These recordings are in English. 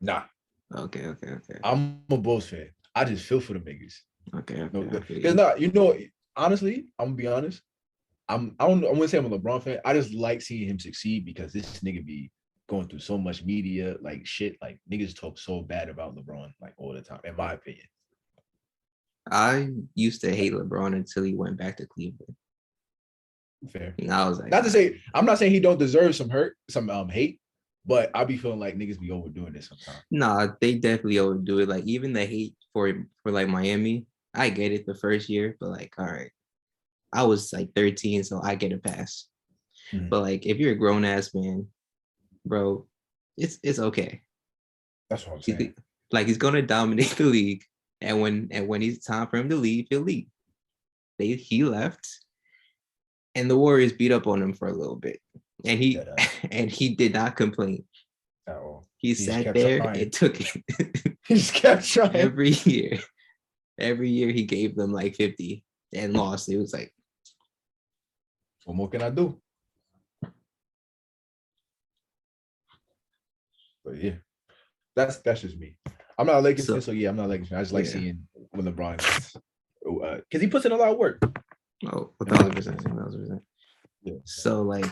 Nah, Okay. I'm a Bulls fan. I just feel for the niggas. Okay. No, I feel because you. not, honestly, I'm gonna be honest. I wouldn't say I'm a LeBron fan. I just like seeing him succeed because this nigga be going through so much media, like shit. Like niggas talk so bad about LeBron, like all the time, in my opinion. I used to hate LeBron until he went back to Cleveland. Fair. And I was like, Not to say I'm not saying he don't deserve some hate, but I be feeling like niggas be overdoing this sometimes. nah, they definitely overdo it. Like even the hate for like Miami, I get it the first year, but like, all right, I was like 13, so I get a pass. Mm-hmm. But like, if you're a grown ass man, bro, it's okay. That's what I'm saying. Like he's gonna dominate the league, and when it's time for him to leave, he'll leave. He left, and the Warriors beat up on him for a little bit, and he That and he did not complain. at all. He He just sat kept there trying. and took it. He just kept trying. every year. Every year he gave them like 50 and lost. It was like, What more can I do? But yeah, that's just me. I'm not a Lakers fan, so so yeah, I'm not a Lakers fan. I just like yeah. seeing when LeBron gets, because he puts in a lot of work. Oh, In my 1,000%. opinion. 1,000%. Yeah. So like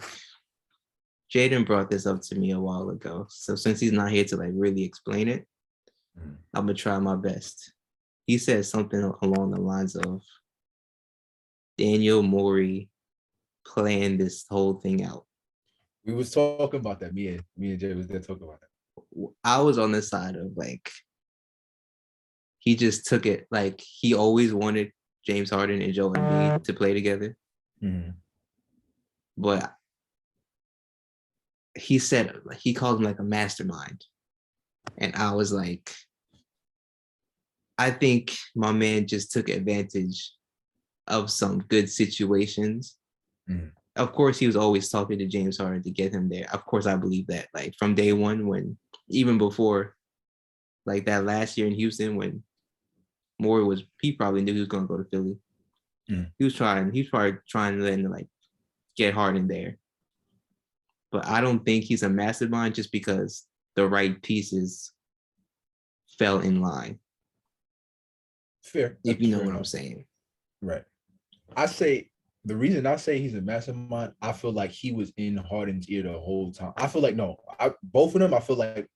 Jaden brought this up to me a while ago. So since he's not here to like really explain it, I'm gonna try my best. He said something along the lines of Daniel Morey planned this whole thing out. We was talking about that. Me and Jay was there talking about that. I was on the side of like he just took it like he always wanted James Harden and Joel Embiid to play together. Mm-hmm. But he said he called him like a mastermind. And I was like, I think my man just took advantage of some good situations. Mm-hmm. Of course, he was always talking to James Harden to get him there. Of course, I believe that. Like from day one, when even before, like that last year in Houston, when Morey was, he probably knew he was going to go to Philly. Mm-hmm. He was probably trying to then like get Harden there. But I don't think he's a mastermind just because the right pieces fell in line. Fair. If you That's know fair what I'm enough. saying. Right. I say the reason I say he's a mastermind, I feel like he was in Harden's ear the whole time. I feel like both of them. I feel like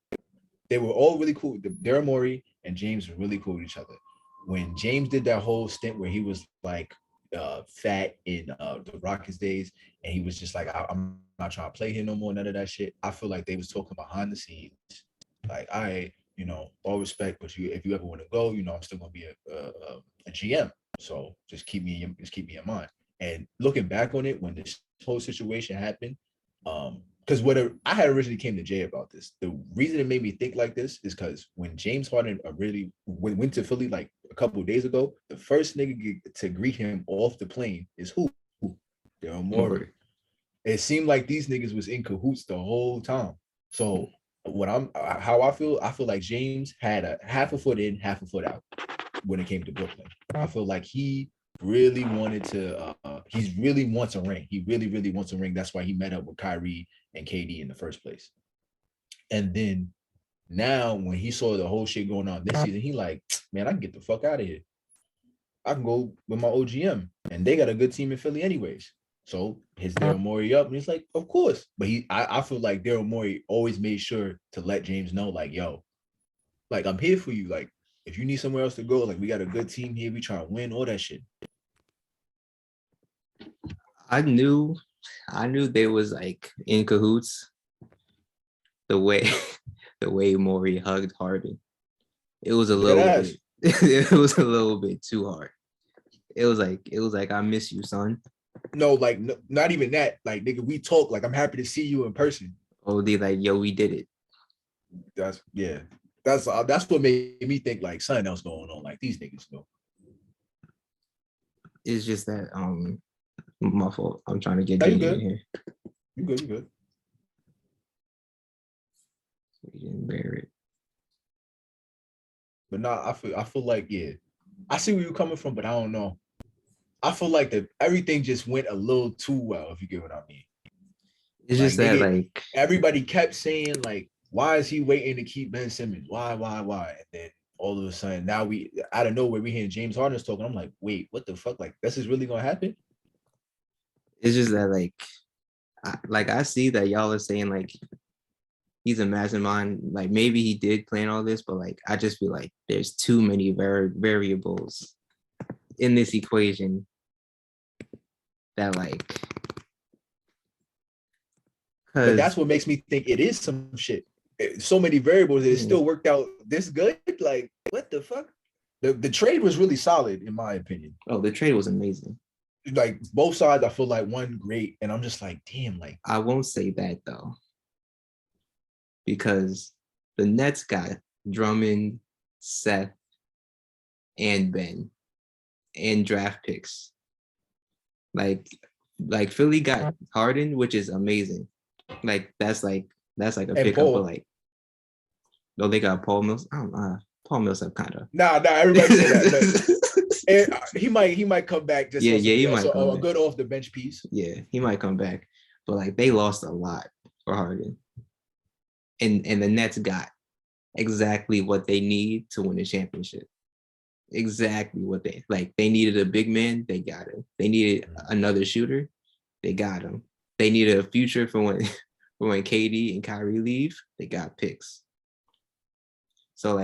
they were all really cool. Daryl Morey and James were really cool with each other. When James did that whole stint where he was like fat in the Rockets days, and he was just like, I'm not trying to play here no more, none of that shit. I feel like they was talking behind the scenes, like, all right, all respect, but if you ever want to go, I'm still gonna be a GM. So just keep me in mind. And looking back on it, when this whole situation happened, because I had originally came to Jay about this. The reason it made me think like this is because when James Harden really went to Philly like a couple of days ago, the first nigga to greet him off the plane is who? Daryl Morey. Morey. It seemed like these niggas was in cahoots the whole time. So how I feel like James had a half a foot in, half a foot out when it came to Brooklyn. I feel like he really wanted to. He really wants a ring. He really, really wants a ring. That's why he met up with Kyrie and KD in the first place. And then now, when he saw the whole shit going on this season, he like, man, I can get the fuck out of here. I can go with my OGM, and they got a good team in Philly, anyways. So his Daryl Morey up, and he's like, of course. But I feel like Daryl Morey always made sure to let James know, like, yo, like I'm here for you. Like, if you need somewhere else to go, like we got a good team here, we try to win, all that shit. I knew they was like in cahoots the way the way Morey hugged Harden. It was a Dead little ass. bit it was a little bit too hard. It was like I miss you, son. No, like not even that. Like nigga, we talk. Like I'm happy to see you in person. Oh, they like, yo, we did it. That's yeah. That's what made me think like something else going on. Like these niggas know. It's just that my fault. I'm trying to get Now you JD in good. here. You good. You good. We didn't bear it. But nah, I feel like yeah. I see where you're coming from, but I don't know. I feel like that everything just went a little too well, if you get what I mean. It's Like just that nigga, like everybody kept saying like why is he waiting to keep Ben Simmons? Why? And then all of a sudden, now we out of nowhere we hearing James Harden's talking. I'm like, wait, what the fuck? Like, this is really gonna happen? It's just that I see that y'all are saying like he's a mastermind. Like maybe he did plan all this, but like I just feel like there's too many variables in this equation that like. But that's what makes me think it is some shit. So many variables that it still worked out this good. Like, what the fuck? The trade was really solid, in my opinion. Oh, the trade was amazing. Like both sides, I feel like one great, and I'm just like, damn. Like, I won't say that though, because the Nets got Drummond, Seth, and Ben, and draft picks. Like Philly got Harden, which is amazing. Like that's like a pickup for like. No, they got Paul Mills. I don't know. Paul Millsap kind of. Nah. Everybody say that. And he might come back. Just he might come a good off the bench piece. Yeah, he might come back, but like they lost a lot for Harden, and the Nets got exactly what they need to win a championship. Exactly what they needed a big man, they got him. They needed another shooter, they got him. They needed a future for when KD and Kyrie leave, they got picks. So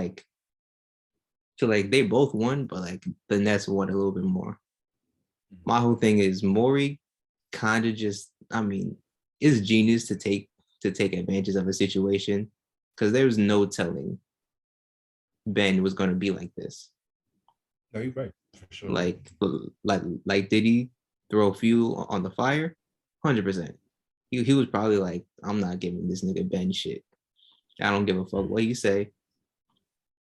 they both won, but like the Nets won a little bit more. My whole thing is Morey kind of just, is genius to take advantage of a situation, because there was no telling Ben was going to be like this. No, you're right, for sure. Like did he throw fuel on the fire? 100%. He was probably like, I'm not giving this nigga Ben shit. I don't give a fuck what you say.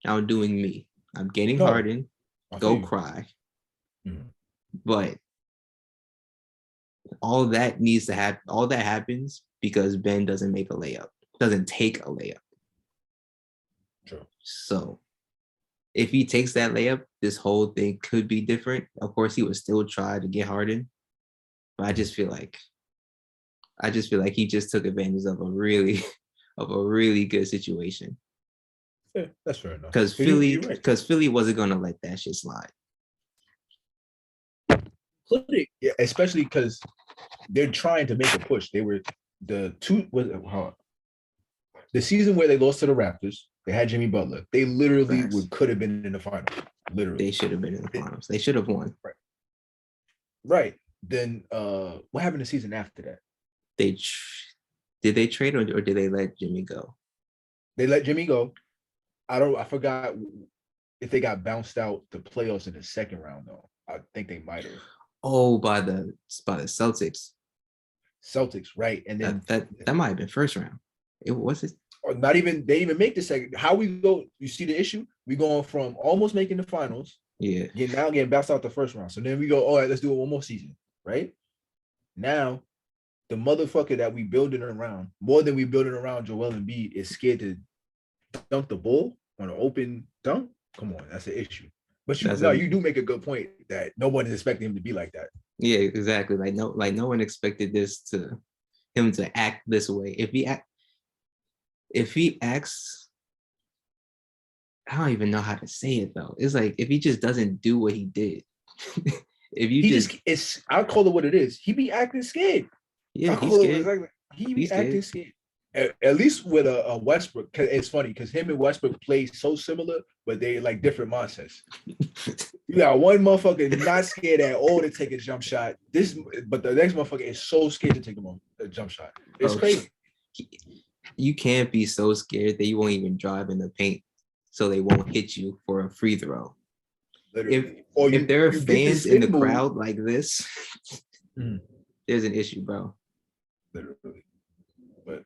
I'm doing me. I'm getting Harden. Go cry. Mm-hmm. But all that needs to happen. All that happens because Ben doesn't make a layup. Doesn't take a layup. True. So if he takes that layup, this whole thing could be different. Of course, he would still try to get Harden, but I just feel like he just took advantage of a really good situation. Yeah, that's fair enough. Because Philly wasn't gonna let that shit slide. Yeah, especially because they're trying to make a push. They were the season where they lost to the Raptors. They had Jimmy Butler. They literally could have been in the finals. Literally, they should have been in the finals. They should have won. Right. Then, what happened the season after that? Did they trade or did they let Jimmy go? They let Jimmy go. I forgot if they got bounced out the playoffs in the second round though. I think they might have. Oh, by the Celtics. Celtics, right? And then that might have been first round. It was it. Or not even. They even make the second. How we go? You see the issue? We going from almost making the finals. Yeah. Getting bounced out the first round. So then we go. All right, let's do it one more season. Right now, the motherfucker that we building around more than we building around Joel Embiid is scared to dunk the ball on an open dunk. Come on, that's an issue. But you do make a good point that no one is expecting him to be like that. Yeah, exactly. No one expected him to act this way. If he acts, I don't even know how to say it though. It's like if he just doesn't do what he did. I'll call it what it is. He be acting scared. Yeah, he's scared. He be acting scared. At least with a Westbrook, cause it's funny because him and Westbrook play so similar, but they like different mindsets. You got one motherfucker not scared at all to take a jump shot. But the next motherfucker is so scared to take a jump shot. It's crazy. You can't be so scared that you won't even drive in the paint, so they won't hit you for a free throw. Literally. If there are fans in the crowd like this, there's an issue, bro. Literally. But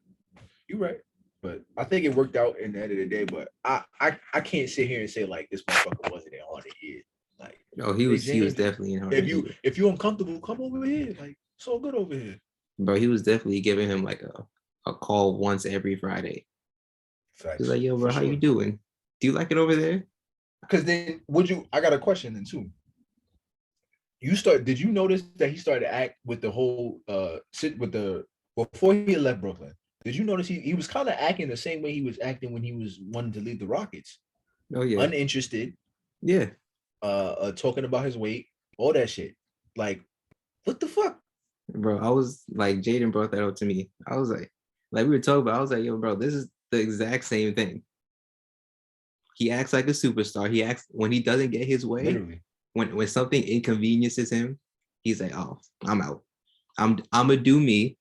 you're right. But I think it worked out in the end of the day. But I can't sit here and say like this motherfucker wasn't in Harden here. Like, he was definitely in Harden. If you're uncomfortable, come over here. Like, it's all good over here. Bro, he was definitely giving him like a call once every Friday. Facts. He's like, yo, bro, how you doing? Do you like it over there? Because then I got a question then too. Did you notice that he started to act with the whole before he left Brooklyn, Did you notice he was kind of acting the same way he was acting when he was wanting to leave the Rockets? Oh yeah, Uninterested, yeah, talking about his weight, all that shit. Like, what the fuck? bro. I was like, Jaden brought that up to me. I was like we were talking about. I was like, yo, bro, this is the exact same thing. He acts like a superstar. He acts when he doesn't get his way. Literally. When something inconveniences him, he's like, oh, I'm out. I'm gonna do me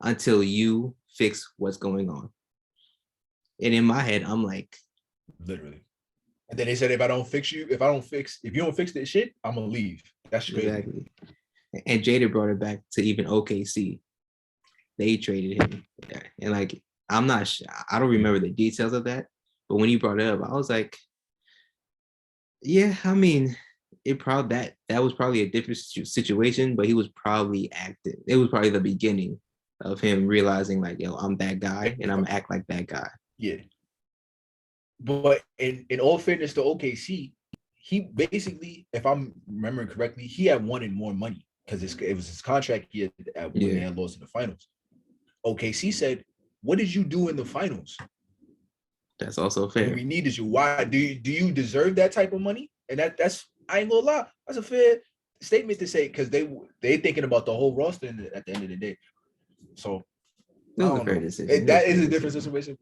until you fix what's going on. And in my head, I'm like, literally. And then they said, if you don't fix this shit, I'm gonna leave. That's crazy. Exactly. And Jada brought it back to even OKC. They traded him, and like, I'm not sure. I don't remember the details of that, but when he brought it up, I was like, yeah, I mean, that was probably a different situation, but he was probably acting. It was probably the beginning of him realizing, like, yo, I'm that guy, and I'm gonna act like that guy. Yeah. But in all fairness to OKC, he basically, if I'm remembering correctly, he had wanted more money because it was his contract year when they had lost in the finals. OKC said, "What did you do in the finals? That's also fair. When we needed you. Why do you deserve that type of money?" And that's I ain't gonna lie, that's a fair statement to say because they thinking about the whole roster at the end of the day. So it was a fair decision. That is a different situation.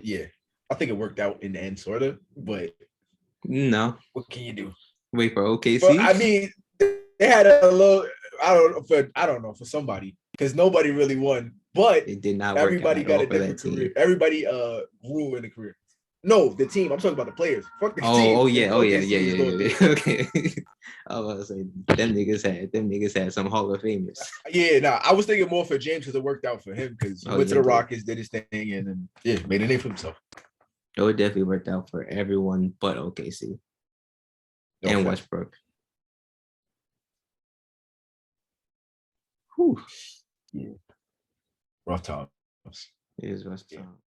Yeah. I think it worked out in the end, sort of, but no. What can you do? Wait for OKC. But I mean, they had a little. I don't know for somebody because nobody really won, but it did not. Everybody got a different career. Everybody grew in the career. No, the team. I'm talking about the players. Fuck the team. Oh yeah. Okay. I was about to say them niggas had some Hall of Famers. Yeah, nah. I was thinking more for James because it worked out for him because he went to the Rockets, did his thing, and then made a name for himself. It definitely worked out for everyone but OKC and Westbrook. Whew. Yeah. Rough times. It is rough time.